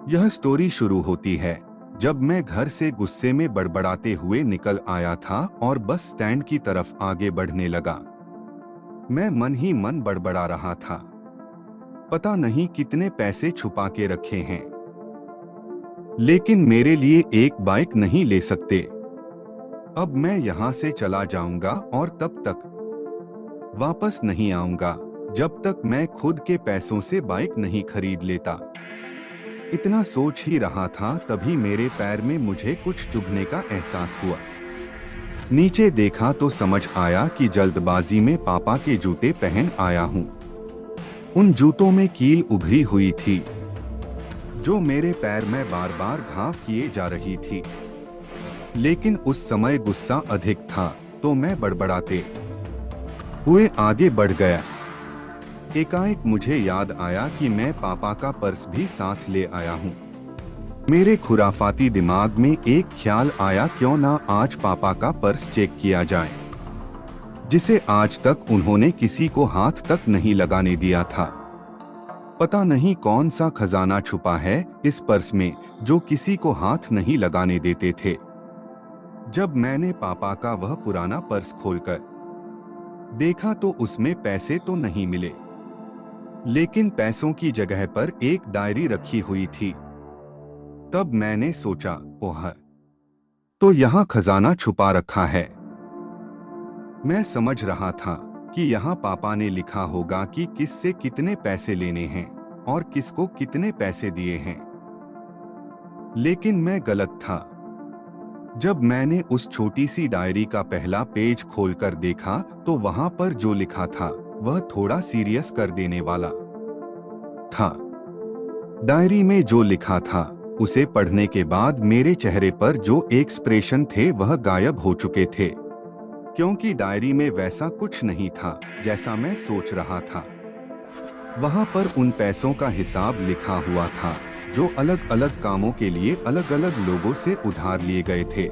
यह स्टोरी शुरू होती है जब मैं घर से गुस्से में बड़बड़ाते हुए निकल आया था और बस स्टैंड की तरफ आगे बढ़ने लगा। मैं मन ही मन बड़बड़ा रहा था, पता नहीं कितने पैसे छुपा के रखे हैं, लेकिन मेरे लिए एक बाइक नहीं ले सकते। अब मैं यहाँ से चला जाऊंगा और तब तक वापस नहीं आऊंगा जब तक मैं खुद के पैसों से बाइक नहीं खरीद लेता। इतना सोच ही रहा था तभी मेरे पैर में मुझे कुछ चुभने का एहसास हुआ। नीचे देखा तो समझ आया कि जल्दबाजी में पापा के जूते पहन आया हूँ। उन जूतों में कील उभरी हुई थी जो मेरे पैर में बार बार घाव किए जा रही थी। लेकिन उस समय गुस्सा अधिक था तो मैं बड़बड़ाते हुए आगे बढ़ गया। एकाएक मुझे याद आया कि मैं पापा का पर्स भी साथ ले आया हूँ। मेरे खुराफाती दिमाग में एक ख्याल आया, क्यों ना आज पापा का पर्स चेक किया जाए, जिसे आज तक उन्होंने किसी को हाथ तक नहीं लगाने दिया था। पता नहीं कौन सा खजाना छुपा है इस पर्स में जो किसी को हाथ नहीं लगाने देते थे। जब मैंने पापा का वह पुराना पर्स खोलकर देखा तो उसमें पैसे तो नहीं मिले, लेकिन पैसों की जगह पर एक डायरी रखी हुई थी। तब मैंने सोचा, ओह, तो यहाँ खजाना छुपा रखा है। मैं समझ रहा था कि यहाँ पापा ने लिखा होगा कि किससे कितने पैसे लेने हैं और किसको कितने पैसे दिए हैं, लेकिन मैं गलत था। जब मैंने उस छोटी सी डायरी का पहला पेज खोलकर देखा तो वहां पर जो लिखा था वह थोड़ा सीरियस कर देने वाला था। डायरी में जो लिखा था उसे पढ़ने के बाद मेरे चेहरे पर जो एक्सप्रेशन थे वह गायब हो चुके थे, क्योंकि डायरी में वैसा कुछ नहीं था जैसा मैं सोच रहा था। वहां पर उन पैसों का हिसाब लिखा हुआ था जो अलग अलग कामों के लिए अलग अलग लोगों से उधार लिए गए थे।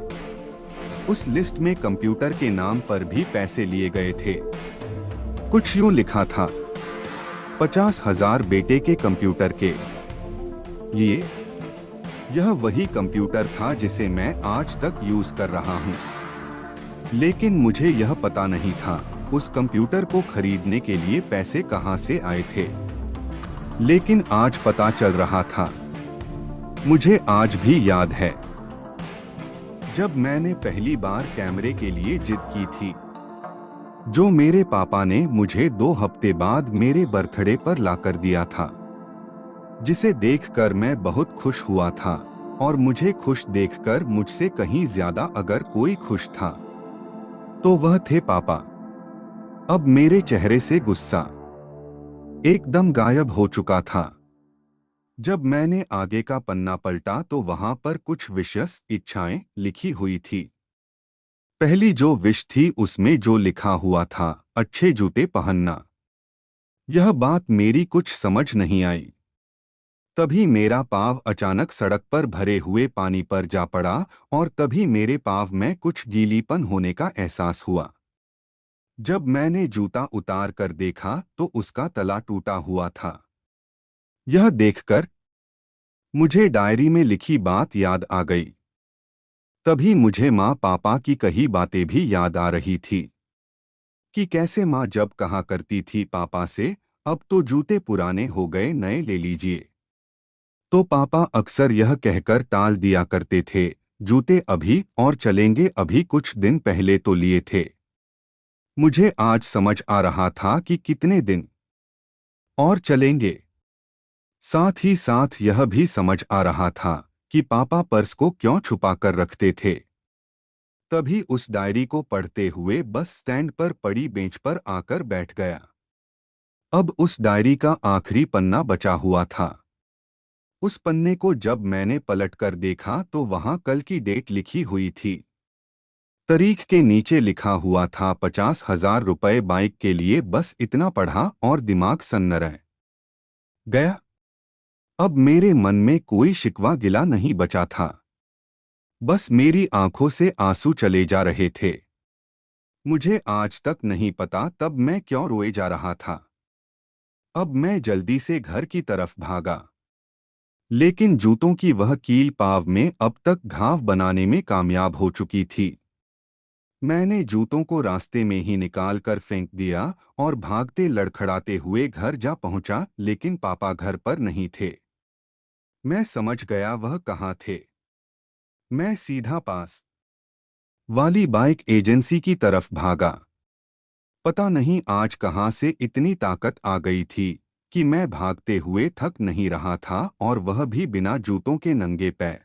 उस लिस्ट में कंप्यूटर के नाम पर भी पैसे लिए गए थे। कुछ यूं लिखा था, 50,000 बेटे के कंप्यूटर के लिए। यह वही कंप्यूटर था जिसे मैं आज तक यूज कर रहा हूं, लेकिन मुझे यह पता नहीं था उस कंप्यूटर को खरीदने के लिए पैसे कहां से आए थे। लेकिन आज पता चल रहा था। मुझे आज भी याद है जब मैंने पहली बार कैमरे के लिए जिद की थी, जो मेरे पापा ने मुझे 2 हफ्ते बाद मेरे बर्थडे पर लाकर दिया था, जिसे देखकर मैं बहुत खुश हुआ था। और मुझे खुश देखकर मुझसे कहीं ज्यादा अगर कोई खुश था तो वह थे पापा। अब मेरे चेहरे से गुस्सा एकदम गायब हो चुका था। जब मैंने आगे का पन्ना पलटा तो वहां पर कुछ विशेष इच्छाएं लिखी हुई थी। पहली जो विश थी उसमें जो लिखा हुआ था, अच्छे जूते पहनना। यह बात मेरी कुछ समझ नहीं आई। तभी मेरा पाँव अचानक सड़क पर भरे हुए पानी पर जा पड़ा और तभी मेरे पाँव में कुछ गीलीपन होने का एहसास हुआ। जब मैंने जूता उतार कर देखा तो उसका तला टूटा हुआ था। यह देखकर मुझे डायरी में लिखी बात याद आ गई। तभी मुझे माँ पापा की कही बातें भी याद आ रही थी कि कैसे माँ जब कहा करती थी पापा से, अब तो जूते पुराने हो गए, नए ले लीजिए, तो पापा अक्सर यह कहकर टाल दिया करते थे, जूते अभी और चलेंगे, अभी कुछ दिन पहले तो लिए थे। मुझे आज समझ आ रहा था कि कितने दिन और चलेंगे। साथ ही साथ यह भी समझ आ रहा था कि पापा पर्स को क्यों छुपा कर रखते थे। तभी उस डायरी को पढ़ते हुए बस स्टैंड पर पड़ी बेंच पर आकर बैठ गया। अब उस डायरी का आखिरी पन्ना बचा हुआ था। उस पन्ने को जब मैंने पलटकर देखा तो वहां कल की डेट लिखी हुई थी। तारीख के नीचे लिखा हुआ था 50,000 रुपए बाइक के लिए। बस इतना पढ़ा और दिमाग सन्न रह गया। अब मेरे मन में कोई शिकवा गिला नहीं बचा था, बस मेरी आंखों से आंसू चले जा रहे थे। मुझे आज तक नहीं पता तब मैं क्यों रोए जा रहा था। अब मैं जल्दी से घर की तरफ भागा। लेकिन जूतों की वह कील पाँव में अब तक घाव बनाने में कामयाब हो चुकी थी। मैंने जूतों को रास्ते में ही निकाल कर फेंक दिया और भागते लड़खड़ाते हुए घर जा पहुंचा, लेकिन पापा घर पर नहीं थे। मैं समझ गया वह कहाँ थे। मैं सीधा पास वाली बाइक एजेंसी की तरफ भागा। पता नहीं आज कहाँ से इतनी ताकत आ गई थी कि मैं भागते हुए थक नहीं रहा था, और वह भी बिना जूतों के नंगे पैर।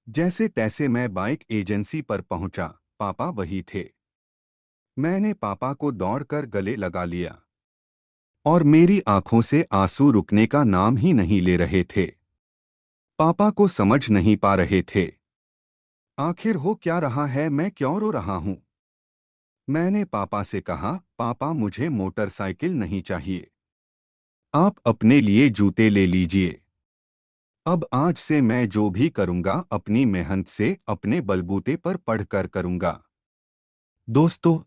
जैसे तैसे मैं बाइक एजेंसी पर पहुंचा। पापा वही थे। मैंने पापा को दौड़कर गले लगा लिया और मेरी आंखों से आंसू रुकने का नाम ही नहीं ले रहे थे। पापा को समझ नहीं पा रहे थे। आखिर हो क्या रहा है, मैं क्यों रो रहा हूं? मैंने पापा से कहा, पापा मुझे मोटरसाइकिल नहीं चाहिए। आप अपने लिए जूते ले लीजिए। अब आज से मैं जो भी करूंगा अपनी मेहनत से अपने बलबूते पर पढ़कर करूंगा। दोस्तों,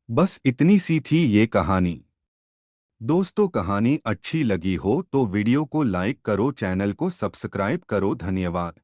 बस इतनी सी थी ये कहानी। दोस्तों, कहानी अच्छी लगी हो तो वीडियो को लाइक करो, चैनल को सब्सक्राइब करो। धन्यवाद।